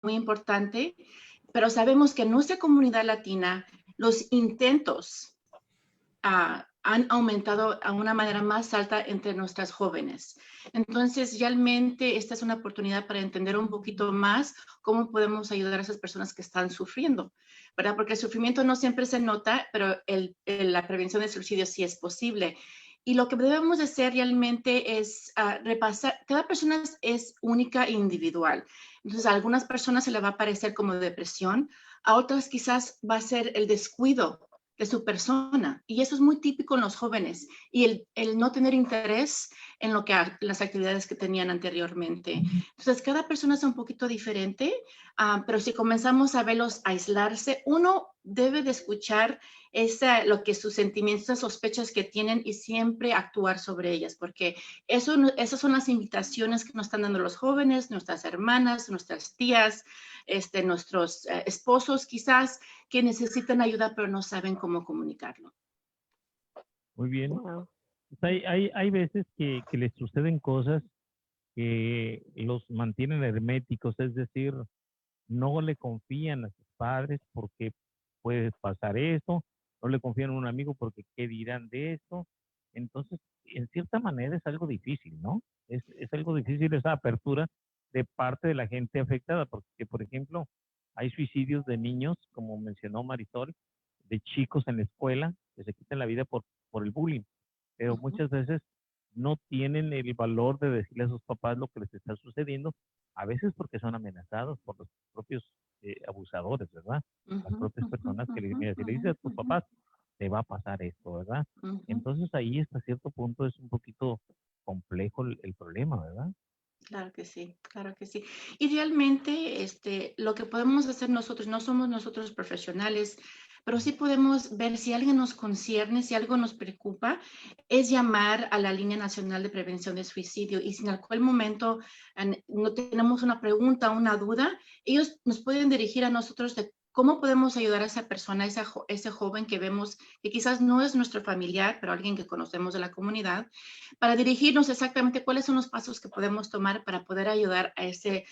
muy importante, pero sabemos que en nuestra comunidad latina los intentos han aumentado a una manera más alta entre nuestras jóvenes. Entonces, realmente esta es una oportunidad para entender un poquito más cómo podemos ayudar a esas personas que están sufriendo, ¿verdad? Porque el sufrimiento no siempre se nota, pero la prevención del suicidio sí es posible. Y lo que debemos hacer realmente es repasar, cada persona es única e individual. Entonces, a algunas personas se le va a parecer como depresión, a otras quizás va a ser el descuido de su persona. Y eso es muy típico en los jóvenes. Y el no tener interés en las actividades que tenían anteriormente. Entonces, cada persona es un poquito diferente, pero si comenzamos a verlos aislarse, uno debe de escuchar lo que sus sentimientos, esas sospechas que tienen y siempre actuar sobre ellas, porque esas son las invitaciones que nos están dando los jóvenes, nuestras hermanas, nuestras tías, nuestros esposos quizás, que necesitan ayuda pero no saben cómo comunicarlo. Muy bien. Wow. Pues hay veces que les suceden cosas que los mantienen herméticos, es decir, no le confían a sus padres porque puede pasar esto, no le confían a un amigo porque qué dirán de esto. Entonces, en cierta manera es algo difícil, ¿no? Es algo difícil esa apertura de parte de la gente afectada, porque, por ejemplo, hay suicidios de niños, como mencionó Marisol, de chicos en la escuela que se quitan la vida por el bullying, pero muchas veces no tienen el valor de decirle a sus papás lo que les está sucediendo, a veces porque son amenazados por los propios abusadores, ¿verdad? Las propias personas que mira, si le dices a tus papás, te va a pasar esto, ¿verdad? Entonces ahí hasta cierto punto es un poquito complejo el problema, ¿verdad? Claro que sí, claro que sí. Y realmente lo que podemos hacer nosotros, no somos nosotros profesionales, pero sí podemos ver si alguien nos concierne, si algo nos preocupa, es llamar a la Línea Nacional de Prevención de Suicidio. Y si en algún momento no tenemos una pregunta, una duda, ellos nos pueden dirigir a nosotros de cómo podemos ayudar a esa persona, a ese joven que vemos que quizás no es nuestro familiar, pero alguien que conocemos de la comunidad, para dirigirnos exactamente cuáles son los pasos que podemos tomar para poder ayudar a ese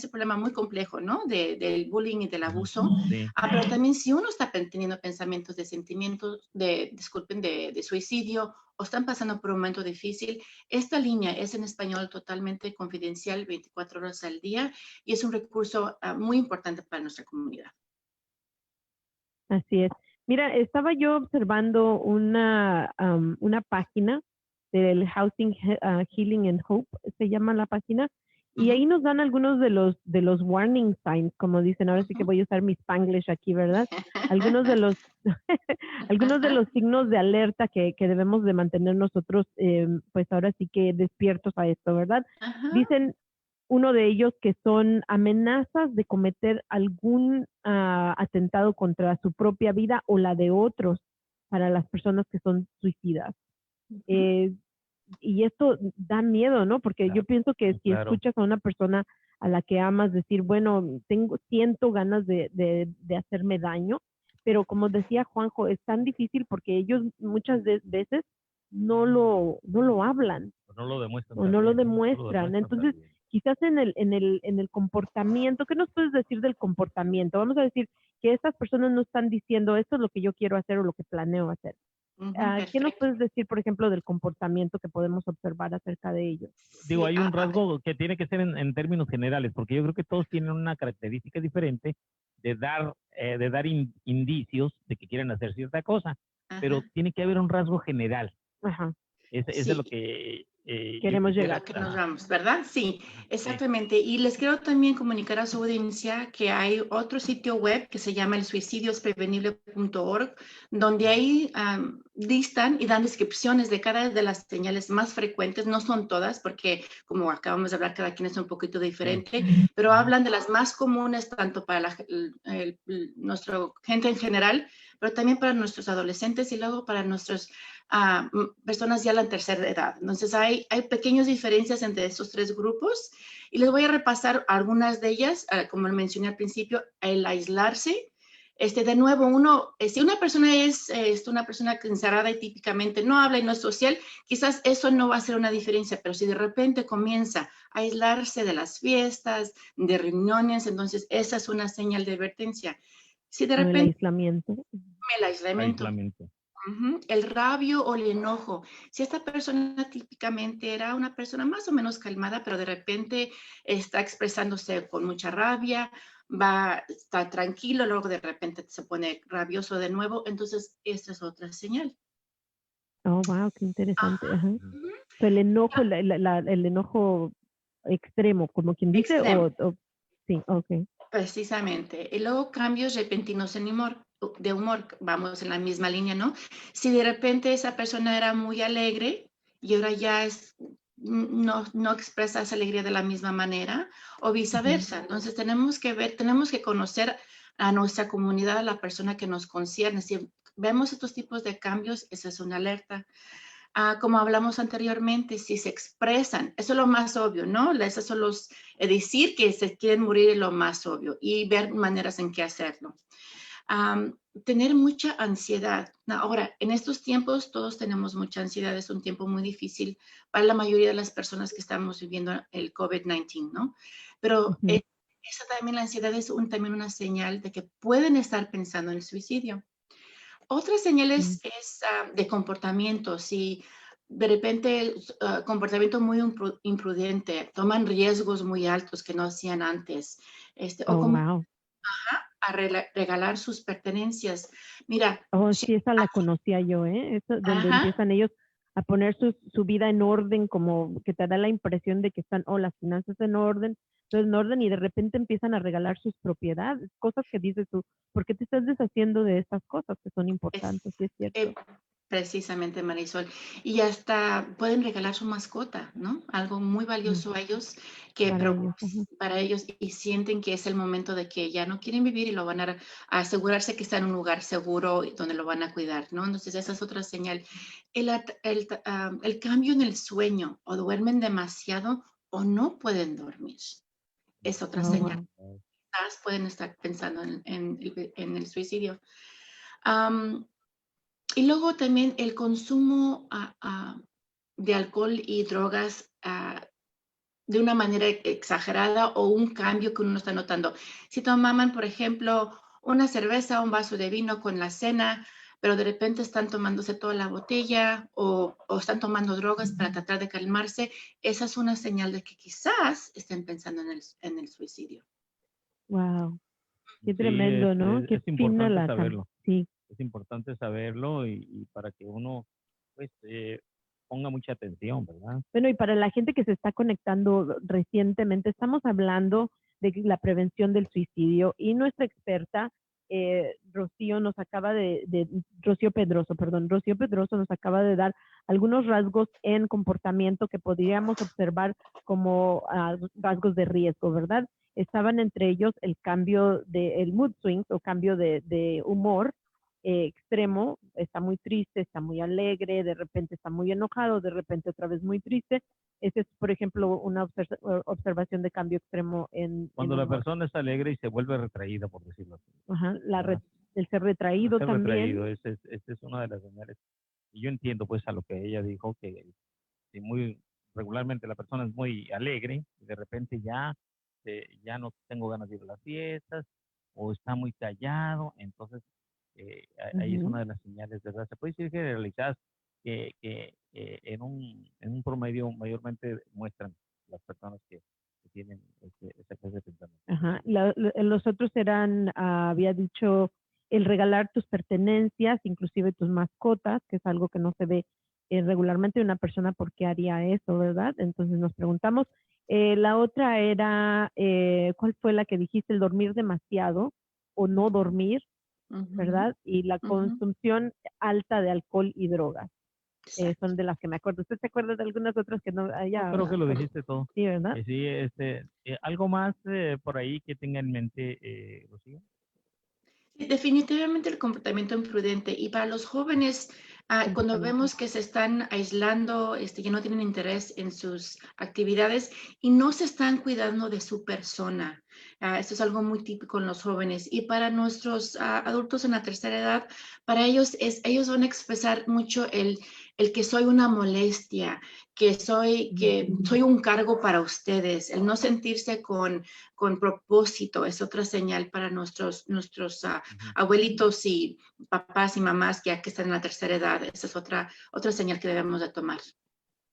problema muy complejo, ¿no? Del bullying y del abuso. Sí. Pero también si uno está teniendo pensamientos de sentimientos, de suicidio o están pasando por un momento difícil, esta línea es en español totalmente confidencial, 24 horas al día, y es un recurso muy importante para nuestra comunidad. Así es. Mira, estaba yo observando una página del Housing Healing and Hope, se llama la página, y ahí nos dan algunos de los warning signs, como dicen, ahora sí que voy a usar mi Spanglish aquí, ¿verdad? Algunos de los algunos de los signos de alerta que debemos de mantener nosotros, pues ahora sí que despiertos a esto, ¿verdad? Dicen uno de ellos que son amenazas de cometer algún atentado contra su propia vida o la de otros para las personas que son suicidas. Y esto da miedo, ¿no? Porque yo pienso que si escuchas a una persona a la que amas decir, bueno, siento ganas de hacerme daño, pero como decía Juanjo, es tan difícil porque ellos muchas veces no lo hablan. O no lo demuestran. O no lo demuestran. Entonces, quizás en el comportamiento, ¿qué nos puedes decir del comportamiento? Vamos a decir que estas personas no están diciendo esto es lo que yo quiero hacer o lo que planeo hacer. ¿Qué nos puedes decir, por ejemplo, del comportamiento que podemos observar acerca de ellos? Digo, hay un rasgo que tiene que ser en términos generales, porque yo creo que todos tienen una característica diferente de dar indicios de que quieren hacer cierta cosa, pero tiene que haber un rasgo general. Ese es lo que queremos llegar. Que nos vamos, ¿verdad? Sí, exactamente. Y les quiero también comunicar a su audiencia que hay otro sitio web que se llama elsuicidiosprevenible.org, donde ahí listan y dan descripciones de cada de las señales más frecuentes. No son todas, porque como acabamos de hablar, cada quien es un poquito diferente, pero hablan de las más comunes, tanto para nuestra gente en general, pero también para nuestros adolescentes y luego para nuestros personas ya a la tercera edad. Entonces hay pequeñas diferencias entre estos tres grupos y les voy a repasar algunas de ellas, como mencioné al principio, el aislarse. De nuevo, si una persona es una persona encerrada y típicamente no habla y no es social, quizás eso no va a hacer una diferencia, pero si de repente comienza aislarse de las fiestas, de reuniones. Entonces, esa es una señal de advertencia. Si de O el repente aislamiento. el aislamiento, Aislamiento. el rabio o el enojo. Si esta persona típicamente era una persona más o menos calmada, pero de repente está expresándose con mucha rabia, está tranquilo, luego de repente se pone rabioso de nuevo, entonces esta es otra señal. Oh, wow, qué interesante. Ajá. Ujú. Ujú. O sea, el enojo, el enojo extremo, como quien dice, Extremo. sí, ok. Precisamente. Y luego cambios repentinos de humor, vamos en la misma línea, ¿no? Si de repente esa persona era muy alegre y ahora ya no expresa esa alegría de la misma manera o viceversa. Entonces tenemos que ver, tenemos que conocer a nuestra comunidad, a la persona que nos concierne. Si vemos estos tipos de cambios, esa es una alerta. Como hablamos anteriormente, si se expresan, eso es lo más obvio, ¿no? Esos son decir que se quieren morir es lo más obvio y ver maneras en qué hacerlo. Tener mucha ansiedad. Ahora, en estos tiempos todos tenemos mucha ansiedad, es un tiempo muy difícil para la mayoría de las personas que estamos viviendo el COVID-19, ¿no? Pero esa también, la ansiedad es también una señal de que pueden estar pensando en el suicidio. Otra señal es de comportamiento. Si de repente comportamiento muy imprudente, toman riesgos muy altos que no hacían antes, o Oh, como wow. a regalar sus pertenencias. Mira, Oh, sí, esa la conocía yo, ¿eh? Eso, donde ajá, empiezan ellos a poner su vida en orden, como que te da la impresión de que están, las finanzas en orden, todo en orden, y de repente empiezan a regalar sus propiedades, cosas que dices tú, ¿por qué te estás deshaciendo de estas cosas que son es, importantes? Sí, es eh, cierto. precisamente, Marisol. Y hasta pueden regalar su mascota, ¿no? Algo muy Mm, valioso a ellos, para ellos. Ajá. para ellos, y sienten que es el momento de que ya no quieren vivir y lo van a asegurarse que está en un lugar seguro y donde lo van a cuidar, ¿no? Entonces, esa es otra señal. El cambio en el sueño, o duermen demasiado o no pueden dormir, es otra Oh, señal. wow. Quizás pueden estar pensando en el suicidio. Am, y luego también el consumo de alcohol y drogas de una manera exagerada o un cambio que uno está notando. Si tomaban, por ejemplo, una cerveza, un vaso de vino con la cena, pero de repente están tomándose toda la botella o están tomando drogas para tratar de calmarse, esa es una señal de que quizás estén pensando en el suicidio. Wow. Qué Sí, tremendo, ¿no? Qué es fina importante la saberlo. sí. Es importante saberlo y para que uno pues ponga mucha atención, ¿verdad? Bueno, y para la gente que se está conectando recientemente, estamos hablando de la prevención del suicidio y nuestra experta, Rocío Pedroso, perdón, Rocío Pedroso nos acaba de dar algunos rasgos en comportamiento que podríamos observar como rasgos de riesgo, ¿verdad? Estaban entre ellos el cambio el mood swings o cambio de humor, extremo, está muy triste, está muy alegre, de repente está muy enojado, de repente otra vez muy triste. Esa es, por ejemplo, una observación de cambio extremo en Cuando la humor. persona es alegre y se vuelve retraída, por decirlo así, Ajá, ¿verdad? el ser retraído Ser también. retraído, esa es una de las señales. Y yo entiendo pues a lo que ella dijo, que si muy regularmente la persona es muy alegre y de repente ya no tengo ganas de ir a las fiestas o está muy callado, entonces ahí es Ujú. una de las señales, ¿verdad? Se puede decir generalizadas que en un promedio mayormente muestran las personas que tienen esa clase de pensamiento. Ajá. Los otros eran, había dicho, el regalar tus pertenencias, inclusive tus mascotas, que es algo que no se ve regularmente una persona, ¿por qué haría eso, verdad? Entonces nos preguntamos. La otra era, ¿cuál fue la que dijiste? El dormir demasiado o no dormir, Ujú, ¿verdad? Y la ujú, consumición alta de alcohol y drogas. exacto. Son de las que me acuerdo. ¿Usted se acuerda de algunas otras que no? No, Ya, creo que lo dijiste todo. sí, ¿verdad? Sí, algo más por ahí que tenga en mente, Rocío. Sí, definitivamente el comportamiento imprudente. Y para los jóvenes, cuando Comportamiento. vemos que se están aislando, que no tienen interés en sus actividades y no se están cuidando de su persona. Esto es algo muy típico en los jóvenes. Y para nuestros adultos en la tercera edad, para ellos ellos van a expresar mucho el que soy una molestia, que soy un cargo para ustedes, el no sentirse con propósito es otra señal para nuestros abuelitos y papás y mamás ya que están en la tercera edad. Esa es otra señal que debemos de tomar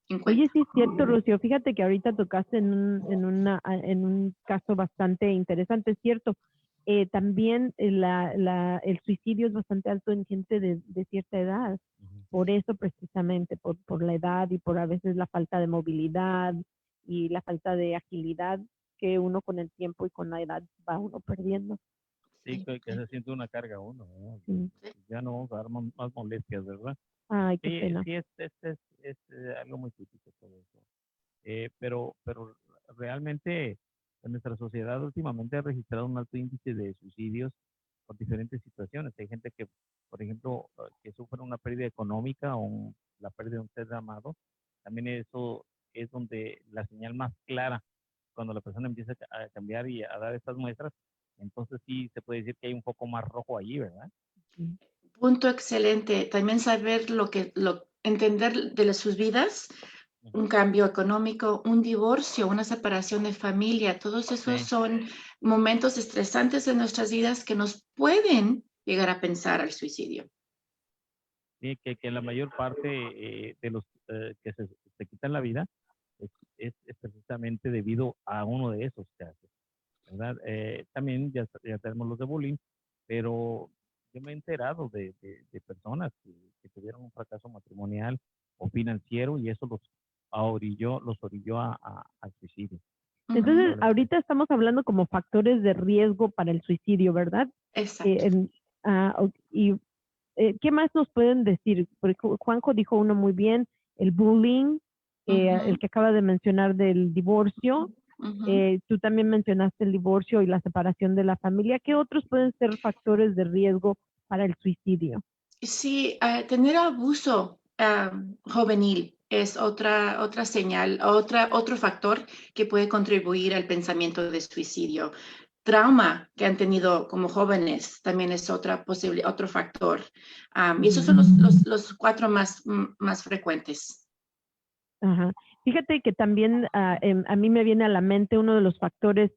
en cuenta. Oye, sí es cierto, Rocío. Fíjate que ahorita tocaste en un caso bastante interesante, es cierto. También el suicidio es bastante alto en gente de cierta edad. Por eso precisamente, por la edad y por a veces la falta de movilidad y la falta de agilidad que uno con el tiempo y con la edad va uno perdiendo. Sí, que se siente una carga uno, ¿verdad? Sí. Ya no vamos a dar más molestias, ¿verdad? Ay, qué Sí, pena. sí, es algo muy típico todo eso. Pero realmente en nuestra sociedad últimamente ha registrado un alto índice de suicidios por diferentes situaciones. Hay gente que, por ejemplo, que sufre una pérdida económica o la pérdida de un ser amado. También eso es donde la señal más clara, cuando la persona empieza a cambiar y a dar estas muestras, entonces sí se puede decir que hay un poco más rojo allí, ¿verdad? Sí. Punto excelente. También saber entender de sus vidas, un cambio económico, un divorcio, una separación de familia, todos esos Sí. son momentos estresantes en nuestras vidas que nos pueden llegar a pensar al suicidio. Sí, que la mayor parte de los que se quitan la vida es precisamente debido a uno de esos casos, ¿verdad? También ya tenemos los de bullying, pero yo me he enterado de personas que tuvieron un fracaso matrimonial o financiero y eso los orilló al suicidio. Entonces, ¿verdad? ahorita estamos hablando como factores de riesgo para el suicidio, ¿verdad? Exacto. Y ¿qué más nos pueden decir? Porque Juanjo dijo uno muy bien, el bullying, el que acaba de mencionar del divorcio. Tú también mencionaste el divorcio y la separación de la familia. ¿Qué otros pueden ser factores de riesgo para el suicidio? Sí, tener abuso juvenil es otra señal, otro factor que puede contribuir al pensamiento de suicidio. Trauma que han tenido como jóvenes también es otro factor. Y esos son los cuatro más frecuentes. Ajá. Fíjate que también a mí me viene a la mente uno de los factores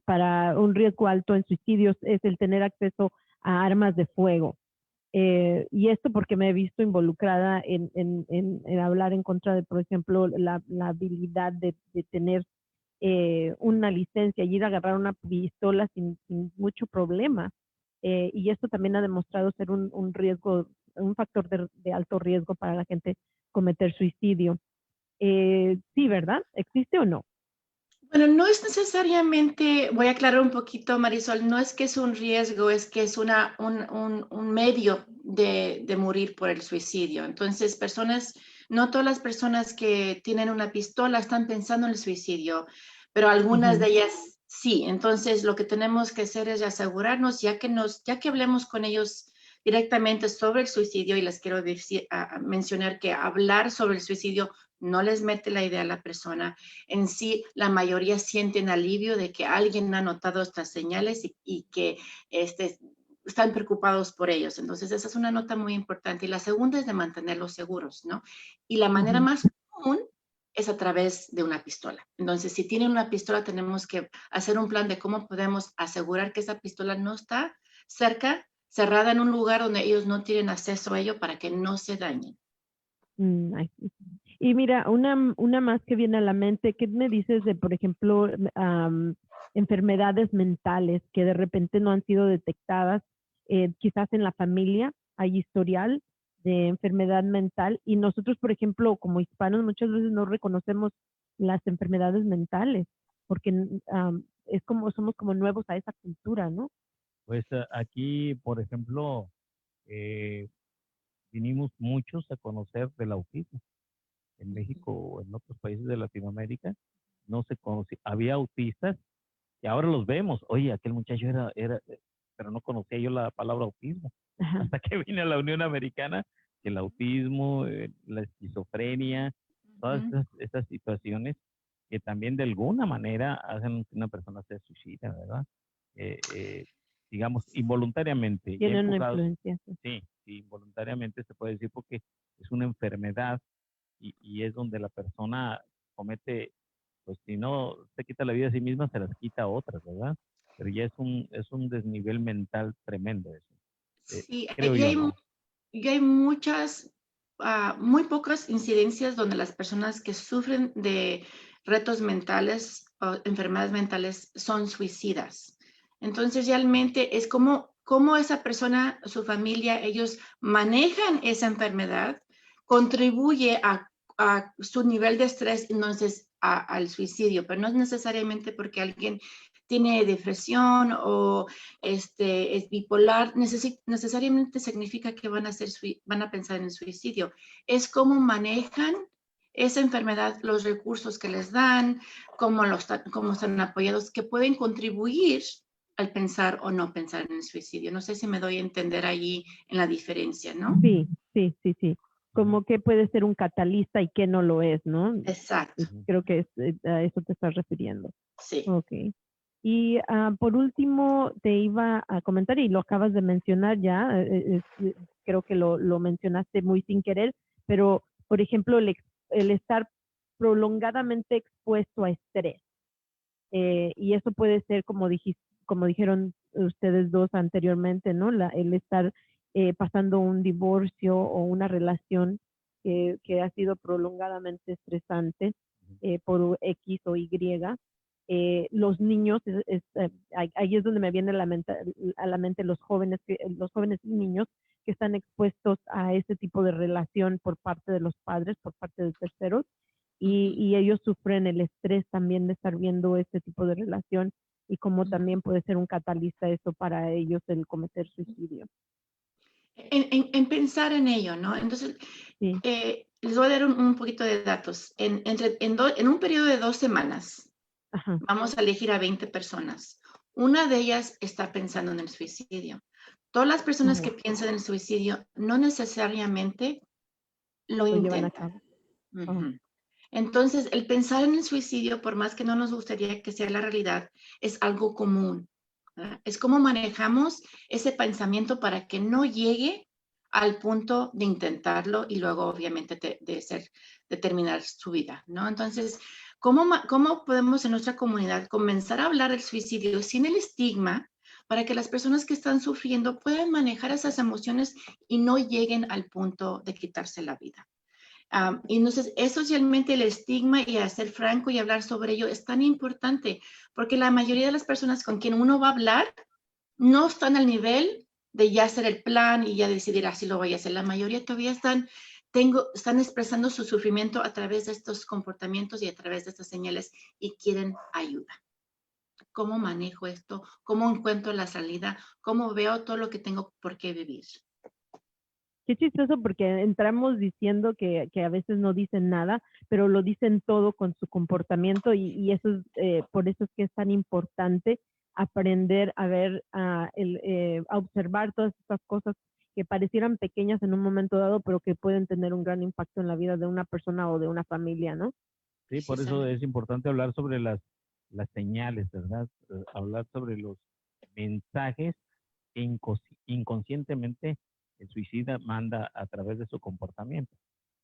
para un riesgo alto en suicidios es el tener acceso a armas de fuego. Y esto porque me he visto involucrada en hablar en contra de, por ejemplo, la habilidad de tener una licencia y ir a agarrar una pistola sin mucho problema. Y esto también ha demostrado ser un riesgo, un factor de alto riesgo para la gente cometer suicidio. Sí, ¿verdad? ¿Existe o no? Bueno, no es necesariamente, voy a aclarar un poquito, Marisol, no es que es un riesgo, es que es un medio de morir por el suicidio. Entonces, no todas las personas que tienen una pistola están pensando en el suicidio, pero algunas de ellas sí. Entonces, lo que tenemos que hacer es asegurarnos, ya que hablemos con ellos directamente sobre el suicidio, y les quiero mencionar que hablar sobre el suicidio no les mete la idea a la persona. En sí, la mayoría sienten alivio de que alguien ha notado estas señales y que están preocupados por ellos. Entonces, esa es una nota muy importante. Y la segunda es de mantenerlos seguros, ¿no? Y la manera más común es a través de una pistola. Entonces, si tienen una pistola, tenemos que hacer un plan de cómo podemos asegurar que esa pistola no está cerrada en un lugar donde ellos no tienen acceso a ello para que no se dañen. Y mira, una más que viene a la mente, ¿qué me dices de, por ejemplo, enfermedades mentales que de repente no han sido detectadas? Quizás en la familia hay historial de enfermedad mental y nosotros, por ejemplo, como hispanos, muchas veces no reconocemos las enfermedades mentales porque somos como nuevos a esa cultura, ¿no? Pues aquí, por ejemplo, eh, vinimos muchos a conocer del autismo. En México o en otros países de Latinoamérica no se conocía. Había autistas y ahora los vemos. Oye, aquel muchacho pero no conocía yo la palabra autismo. Ajá. Hasta que vine a la Unión Americana, que el autismo, la esquizofrenia, todas estas situaciones que también de alguna manera hacen que una persona se suicida, ¿verdad? digamos, involuntariamente, ya Tienen una empujados, influencia. Sí. sí, sí, involuntariamente se puede decir porque es una enfermedad y es donde la persona comete, pues si no se quita la vida a sí misma, se las quita a otras, ¿verdad? Pero ya es un desnivel mental tremendo eso, Sí, creo yo, ¿no? y hay muchas, muy pocas incidencias donde las personas que sufren de retos mentales o enfermedades mentales son suicidas. Entonces, realmente es como esa persona, su familia, ellos manejan esa enfermedad, contribuye a su nivel de estrés, entonces al suicidio, pero no es necesariamente porque alguien tiene depresión o es bipolar, necesariamente significa que van a pensar en el suicidio. Es cómo manejan esa enfermedad, los recursos que les dan, cómo están apoyados, que pueden contribuir al pensar o no pensar en el suicidio. No sé si me doy a entender allí en la diferencia, ¿no? Sí, sí, sí, sí. Como que puede ser un catalista y que no lo es, ¿no? Exacto, Creo que a eso te estás refiriendo. sí. Ok. Y por último, te iba a comentar, y lo acabas de mencionar ya, creo que lo mencionaste muy sin querer, pero, por ejemplo, el estar prolongadamente expuesto a estrés. Y eso puede ser, como dijeron ustedes dos anteriormente, ¿no? El estar pasando un divorcio o una relación que ha sido prolongadamente estresante por X o Y. Los niños, ahí es donde me viene a la mente los jóvenes y niños que están expuestos a ese tipo de relación por parte de los padres, por parte de terceros, y ellos sufren el estrés también de estar viendo este tipo de relación y como también puede ser un catalista eso para ellos el cometer suicidio. En pensar en ello, ¿no? Entonces, Sí. les voy a dar un poquito de datos. En un periodo de 2 semanas, Ajá. vamos a elegir a 20 personas. Una de ellas está pensando en el suicidio. Todas las personas que piensan en el suicidio no necesariamente lo Lo llevan a intentan. cabo. Ujú. Entonces, el pensar en el suicidio, por más que no nos gustaría que sea la realidad, es algo común, ¿verdad? Es como manejamos ese pensamiento para que no llegue al punto de intentarlo y luego, obviamente, de terminar su vida, ¿no? Entonces, ¿cómo podemos en nuestra comunidad comenzar a hablar del suicidio sin el estigma para que las personas que están sufriendo puedan manejar esas emociones y no lleguen al punto de quitarse la vida? Y entonces, eso es realmente el estigma y hacer franco y hablar sobre ello es tan importante, porque la mayoría de las personas con quien uno va a hablar no están al nivel de ya hacer el plan y ya decidir así lo voy a hacer. La mayoría todavía están expresando su sufrimiento a través de estos comportamientos y a través de estas señales y quieren ayuda. ¿Cómo manejo esto? ¿Cómo encuentro la salida? ¿Cómo veo todo lo que tengo por qué vivir? Qué chistoso porque entramos diciendo que a veces no dicen nada, pero lo dicen todo con su comportamiento y eso es, por eso es que es tan importante aprender a ver, a observar todas estas cosas que parecieran pequeñas en un momento dado, pero que pueden tener un gran impacto en la vida de una persona o de una familia, ¿no? Sí, por eso es importante hablar sobre las señales, ¿verdad? Hablar sobre los mensajes que inconscientemente el suicida manda a través de su comportamiento.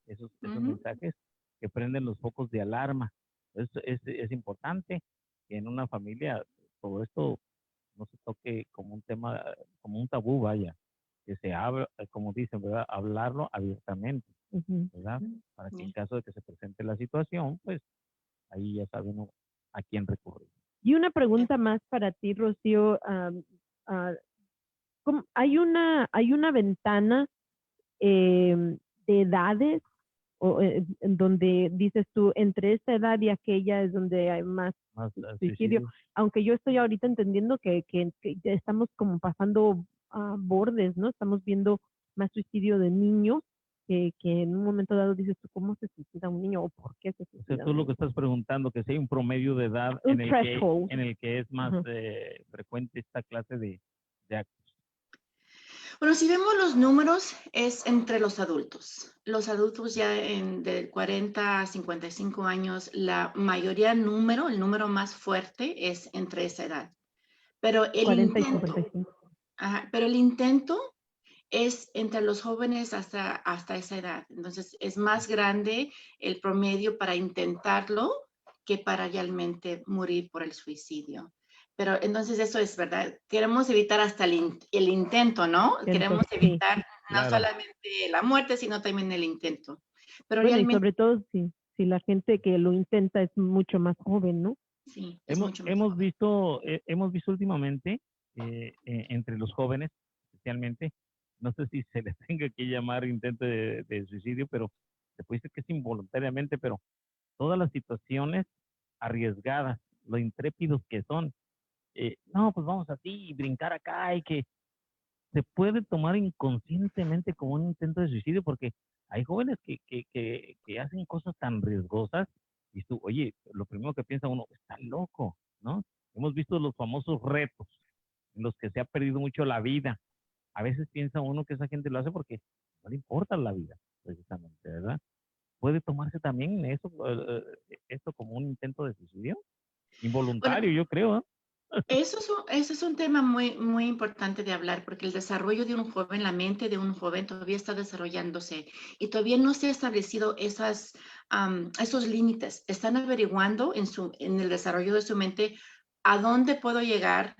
Esos mensajes que prenden los focos de alarma. Es importante que en una familia todo esto no se toque como un tema, como un tabú, vaya, que se habla, como dicen, ¿verdad? Hablarlo abiertamente, ¿verdad? Para que en caso de que se presente la situación, pues ahí ya sabe uno a quién recurrir. Y una pregunta más para ti, Rocío. ¿Hay una ventana de edades en donde dices tú, entre esta edad y aquella es donde hay más suicidio? Aunque yo estoy ahorita entendiendo que ya estamos como pasando bordes, ¿no? Estamos viendo más suicidio de niños que en un momento dado dices tú, ¿cómo se suicida un niño o por qué se suicida? O sea, tú lo que estás preguntando, que si hay un promedio de edad en el que es más frecuente esta clase de actos. Bueno, si vemos los números, es entre los adultos. Los adultos ya de 40 a 55 años, la mayoría el número más fuerte es entre esa edad. Pero el 40 y intento, 55. pero el intento es entre los jóvenes hasta esa edad. Entonces, es más grande el promedio para intentarlo que para realmente morir por el suicidio. Pero entonces eso es verdad. Queremos evitar hasta el intento, ¿no? Queremos Entonces, sí. evitar no Claro. solamente la muerte, sino también el intento. Pero Bueno, y realmente sobre todo si la gente que lo intenta es mucho más joven, ¿no? sí, es Hemos, mucho más hemos joven. visto, hemos visto últimamente entre los jóvenes, especialmente, no sé si se les tenga que llamar intento de suicidio, pero se puede decir que es involuntariamente, pero todas las situaciones arriesgadas, lo intrépidos que son, no, pues vamos así y brincar acá y que se puede tomar inconscientemente como un intento de suicidio porque hay jóvenes que hacen cosas tan riesgosas y tú, oye, lo primero que piensa uno, está loco, ¿no? Hemos visto los famosos retos en los que se ha perdido mucho la vida. A veces piensa uno que esa gente lo hace porque no le importa la vida, precisamente, ¿verdad? Puede tomarse también eso, esto como un intento de suicidio Bueno, involuntario, yo creo, ¿eh? eso es un tema muy, muy importante de hablar, porque el desarrollo de un joven, la mente de un joven todavía está desarrollándose y todavía no se ha establecido esos límites. Están averiguando en el desarrollo de su mente a dónde puedo llegar,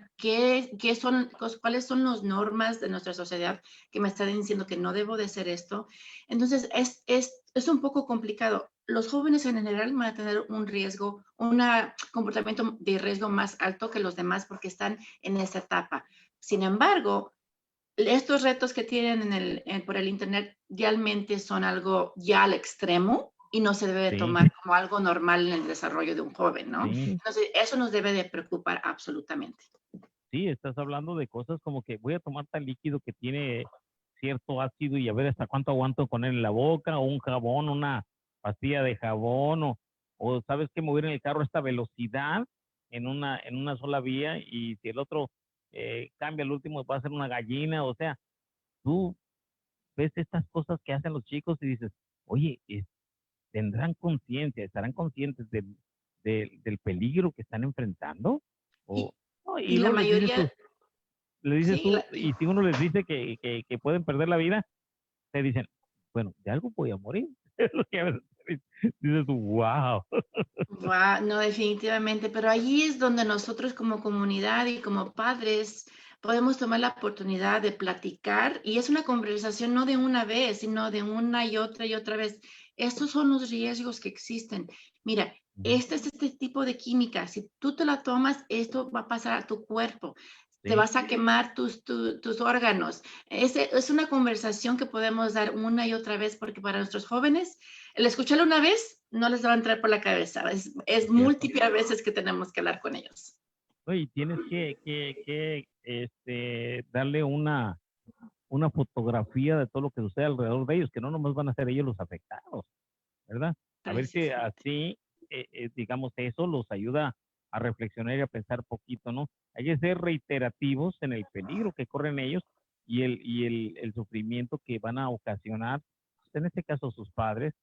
cuáles son las normas de nuestra sociedad que me están diciendo que no debo de hacer esto. Entonces, es un poco complicado. Los jóvenes en general van a tener un riesgo, un comportamiento de riesgo más alto que los demás porque están en esa etapa. Sin embargo, estos retos que tienen por el Internet realmente son algo ya al extremo y no se debe de Sí, tomar como algo normal en el desarrollo de un joven, ¿no? sí. Entonces, eso nos debe de preocupar absolutamente. Sí, estás hablando de cosas como que voy a tomar tal líquido que tiene cierto ácido y a ver hasta cuánto aguanto con él en la boca, o un jabón, una pastilla de jabón, o sabes que mover en el carro a esta velocidad en una sola vía y si el otro cambia el último va a ser una gallina, o sea, tú ves estas cosas que hacen los chicos y dices, oye, ¿tendrán conciencia, estarán conscientes del peligro que están enfrentando? O, Y, no, y y la luego mayoría, le dices sí, tú, y si uno les dice que pueden perder la vida, te dicen, bueno, de algo voy a morir. Es lo que a veces dices tú, wow. no, definitivamente, pero allí es donde nosotros como comunidad y como padres podemos tomar la oportunidad de platicar y es una conversación no de una vez, sino de una y otra vez. Estos son los riesgos que existen. Mira, este es este tipo de química. Si tú te la tomas, esto va a pasar a tu cuerpo. Te Sí, vas a quemar tus órganos. Es una conversación que podemos dar una y otra vez porque para nuestros jóvenes el escucharlo una vez no les va a entrar por la cabeza. Es es cierto. múltiples veces que tenemos que hablar con ellos. Oye, tienes darle una fotografía de todo lo que sucede alrededor de ellos, que no nomás van a ser ellos los afectados, ¿verdad? A ver si Precisamente. así, digamos, eso los ayuda a reflexionar y a pensar poquito, ¿no? Hay que ser reiterativos en el peligro que corren ellos y el sufrimiento que van a ocasionar, pues, en este caso, a sus padres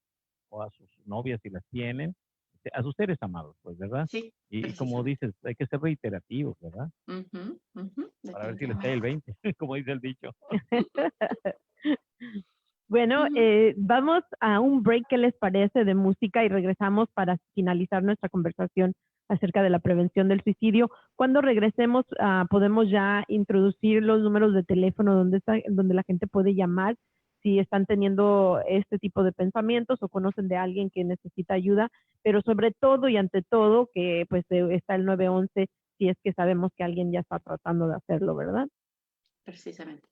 o a sus novias si las tienen, a sus seres amados, pues, ¿verdad? Sí, Y como precisamente. dices, hay que ser reiterativos, ¿verdad? Ujú, ujú, Para ver si les cae el definitivamente. 20, como dice el dicho. Bueno, Mm, vamos a un break, ¿qué les parece de música? Y regresamos para finalizar nuestra conversación acerca de la prevención del suicidio. Cuando regresemos, podemos ya introducir los números de teléfono donde la gente puede llamar si están teniendo este tipo de pensamientos o conocen de alguien que necesita ayuda, pero sobre todo y ante todo que pues está el 911 si es que sabemos que alguien ya está tratando de hacerlo, ¿verdad? precisamente.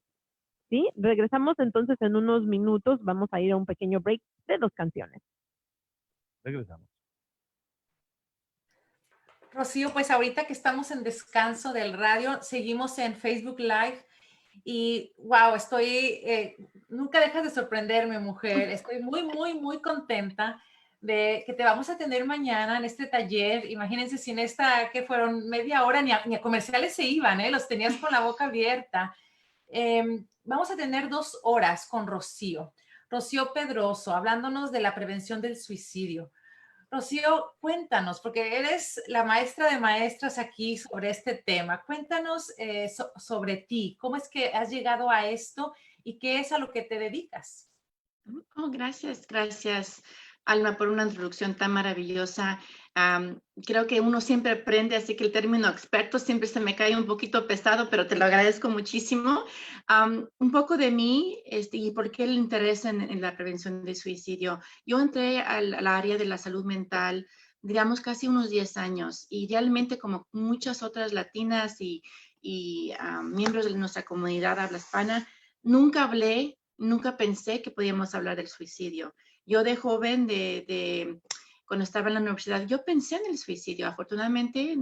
¿Sí? Regresamos entonces en unos minutos. Vamos a ir a un pequeño break de 2 canciones. Regresamos. Rocío, pues ahorita que estamos en descanso del radio, seguimos en Facebook Live y wow, nunca dejas de sorprenderme, mujer. Estoy muy, muy, muy contenta de que te vamos a tener mañana en este taller. Imagínense si en que fueron media hora, ni a comerciales se iban, los tenías con la boca abierta. Vamos a tener 2 horas con Rocío Pedroso, hablándonos de la prevención del suicidio. Rocío, cuéntanos, porque eres la maestra de maestras aquí sobre este tema. Cuéntanos sobre ti, cómo es que has llegado a esto y qué es a lo que te dedicas. Oh, gracias, gracias, Alma, por una introducción tan maravillosa. Creo que uno siempre aprende, así que el término experto siempre se me cae un poquito pesado, pero te lo agradezco muchísimo. Un poco de mí y por qué el interés en la prevención de suicidio. Yo entré al área de la salud mental, digamos, casi unos 10 años y realmente como muchas otras latinas y miembros de nuestra comunidad habla hispana, nunca pensé que podíamos hablar del suicidio. Yo de joven, cuando estaba en la universidad, yo pensé en el suicidio. Afortunadamente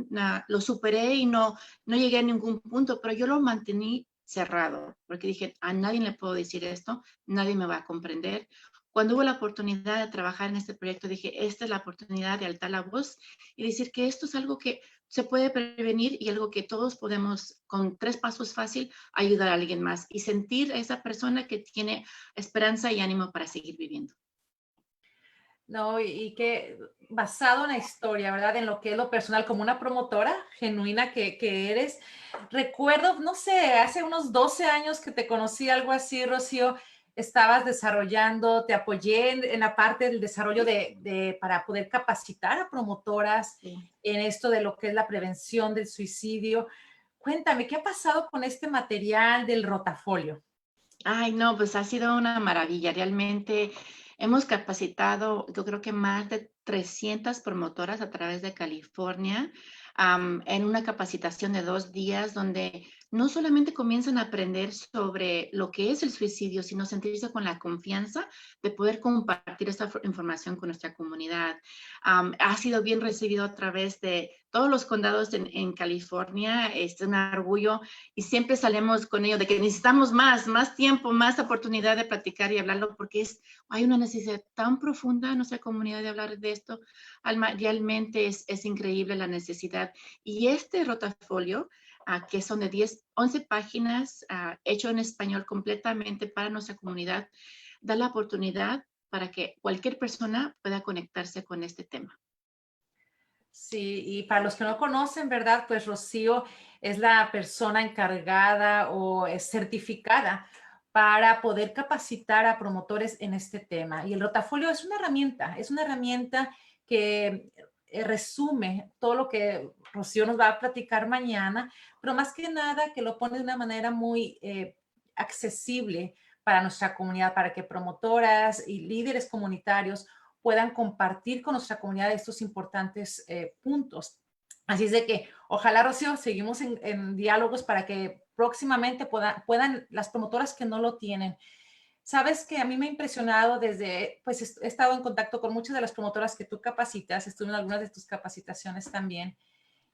lo superé y no llegué a ningún punto, pero yo lo mantení cerrado, porque dije, a nadie le puedo decir esto, nadie me va a comprender. Cuando hubo la oportunidad de trabajar en este proyecto, dije, esta es la oportunidad de alzar la voz y decir que esto es algo que se puede prevenir y algo que todos podemos, con 3 pasos fácil, ayudar a alguien más y sentir a esa persona que tiene esperanza y ánimo para seguir viviendo. No, y que basado en la historia, ¿verdad? En lo que es lo personal, como una promotora genuina que eres. Recuerdo, no sé, hace unos 12 años que te conocí, algo así, Rocío, estabas desarrollando, te apoyé en la parte del desarrollo para poder capacitar a promotoras Sí. en esto de lo que es la prevención del suicidio. Cuéntame, ¿qué ha pasado con este material del rotafolio? Ay, no, pues ha sido una maravilla. Realmente hemos capacitado, yo creo que más de 300 promotoras a través de California, en una capacitación de 2 días donde no solamente comienzan a aprender sobre lo que es el suicidio, sino sentirse con la confianza de poder compartir esta información con nuestra comunidad. Ha sido bien recibido a través de todos los condados en California. Es un orgullo y siempre salimos con ello de que necesitamos más tiempo, más oportunidad de platicar y hablarlo porque hay una necesidad tan profunda en nuestra comunidad de hablar de esto. Alma, realmente es increíble la necesidad. Y este rotafolio, que son de 11 páginas, hecho en español completamente para nuestra comunidad, da la oportunidad para que cualquier persona pueda conectarse con este tema. Sí, y para los que no conocen, ¿verdad? Pues Rocío es la persona encargada o es certificada para poder capacitar a promotores en este tema. Y el rotafolio es una herramienta que resume todo lo que Rocío nos va a platicar mañana, pero más que nada que lo pone de una manera muy accesible para nuestra comunidad, para que promotoras y líderes comunitarios puedan compartir con nuestra comunidad estos importantes puntos. Así es de que, ojalá, Rocío, seguimos en diálogos para que próximamente puedan las promotoras que no lo tienen. Sabes que a mí me ha impresionado pues he estado en contacto con muchas de las promotoras que tú capacitas, estuve en algunas de tus capacitaciones también,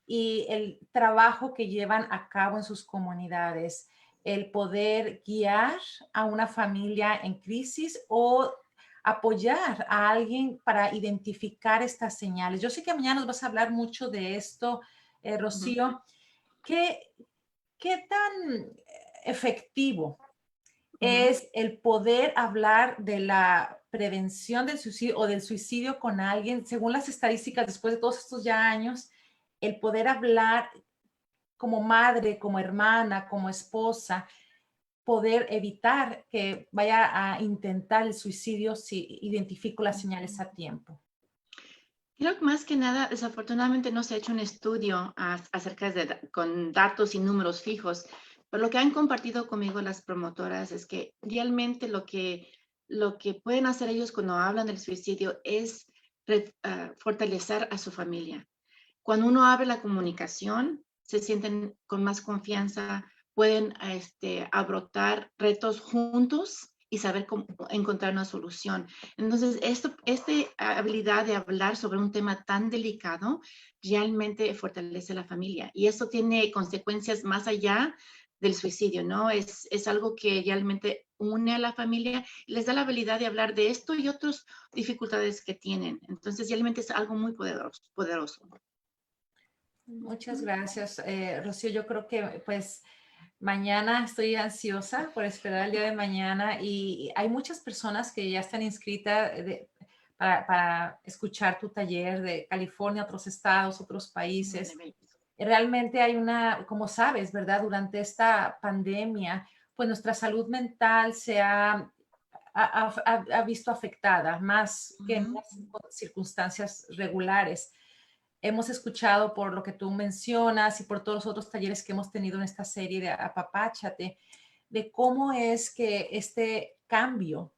y el trabajo que llevan a cabo en sus comunidades, el poder guiar a una familia en crisis o apoyar a alguien para identificar estas señales. Yo sé que mañana nos vas a hablar mucho de esto, Ujú. Rocío. ¿Qué, qué tan efectivo Ujú. es el poder hablar de la prevención del suicidio o del suicidio con alguien, según las estadísticas, después de todos estos ya años, el poder hablar como madre, como hermana, como esposa, poder evitar que vaya a intentar el suicidio si identifico las señales a tiempo? Creo que más que nada, desafortunadamente no se ha hecho un estudio acerca con datos y números fijos, pero lo que han compartido conmigo las promotoras es que realmente lo que pueden hacer ellos cuando hablan del suicidio es fortalecer a su familia. Cuando uno abre la comunicación, se sienten con más confianza, pueden abrotar retos juntos y saber cómo encontrar una solución. Entonces, esta habilidad de hablar sobre un tema tan delicado realmente fortalece la familia y eso tiene consecuencias más allá del suicidio, ¿no? Es algo que realmente une a la familia y les da la habilidad de hablar de esto y otras dificultades que tienen. Entonces, realmente es algo muy poderoso. Muchas gracias, Rocío. Yo creo que pues mañana estoy ansiosa por esperar el día de mañana y hay muchas personas que ya están inscritas para escuchar tu taller de California, otros estados, otros países. Realmente hay como sabes, ¿verdad? Durante esta pandemia, pues nuestra salud mental se ha visto afectada más que en las circunstancias regulares. Hemos escuchado por lo que tú mencionas y por todos los otros talleres que hemos tenido en esta serie de Apapáchate, de cómo es que este cambio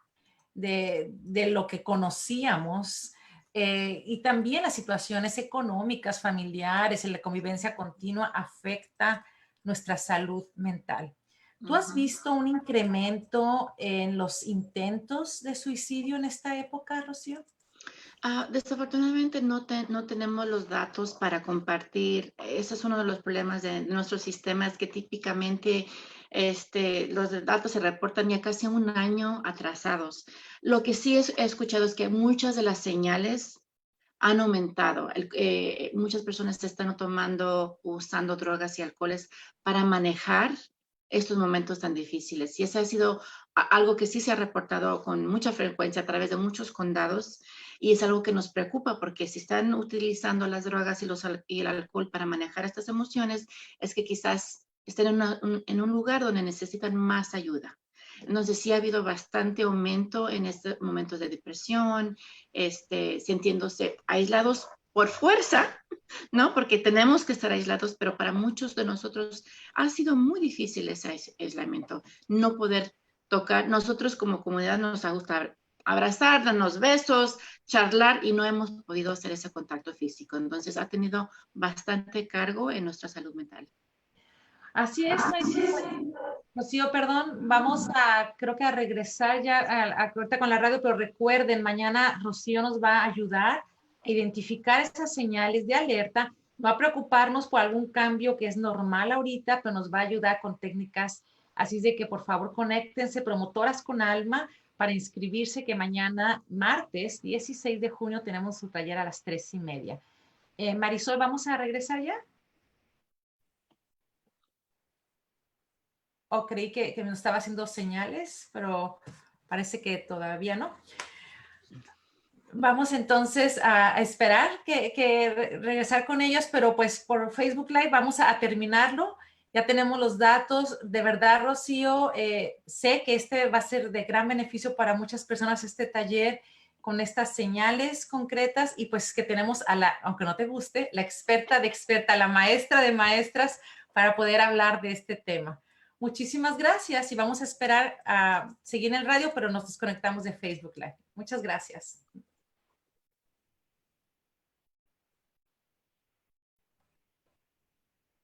de lo que conocíamos y también las situaciones económicas, familiares, en la convivencia continua afecta nuestra salud mental. ¿Tú has visto un incremento en los intentos de suicidio en esta época, Rocío? Desafortunadamente no tenemos los datos para compartir. Ese es uno de los problemas de nuestros sistemas, que típicamente los datos se reportan ya casi un año atrasados. Lo que sí he escuchado es que muchas de las señales han aumentado. Muchas personas están usando drogas y alcoholes para manejar estos momentos tan difíciles. Y eso ha sido algo que sí se ha reportado con mucha frecuencia a través de muchos condados, y es algo que nos preocupa, porque si están utilizando las drogas y el alcohol para manejar estas emociones, es que quizás estén en un lugar donde necesitan más ayuda. Entonces sí ha habido bastante aumento en estos momentos de depresión, sintiéndose aislados por fuerza, ¿no? Porque tenemos que estar aislados, pero para muchos de nosotros ha sido muy difícil ese aislamiento, no poder tocar. Nosotros como comunidad nos gusta abrazar, darnos besos, charlar, y no hemos podido hacer ese contacto físico. Entonces ha tenido bastante cargo en nuestra salud mental. Así es, Rocío, perdón, vamos creo que a regresar ya ahorita con la radio, pero recuerden, mañana Rocío nos va a ayudar a identificar esas señales de alerta, no a preocuparnos por algún cambio que es normal ahorita, pero nos va a ayudar con técnicas. Así es de que por favor conéctense, Promotoras con Alma, para inscribirse, que mañana, martes 16 de junio, tenemos su taller a las 3:30. Marisol, ¿vamos a regresar ya? O creí que me estaba haciendo señales, pero parece que todavía no. Vamos entonces a esperar que regresar con ellos, pero pues por Facebook Live vamos a terminarlo. Ya tenemos los datos. De verdad, Rocío, sé que este va a ser de gran beneficio para muchas personas, este taller con estas señales concretas, y pues que tenemos aunque no te guste, la experta de experta, la maestra de maestras, para poder hablar de este tema. Muchísimas gracias, y vamos a esperar a seguir en el radio, pero nos desconectamos de Facebook Live. Muchas gracias.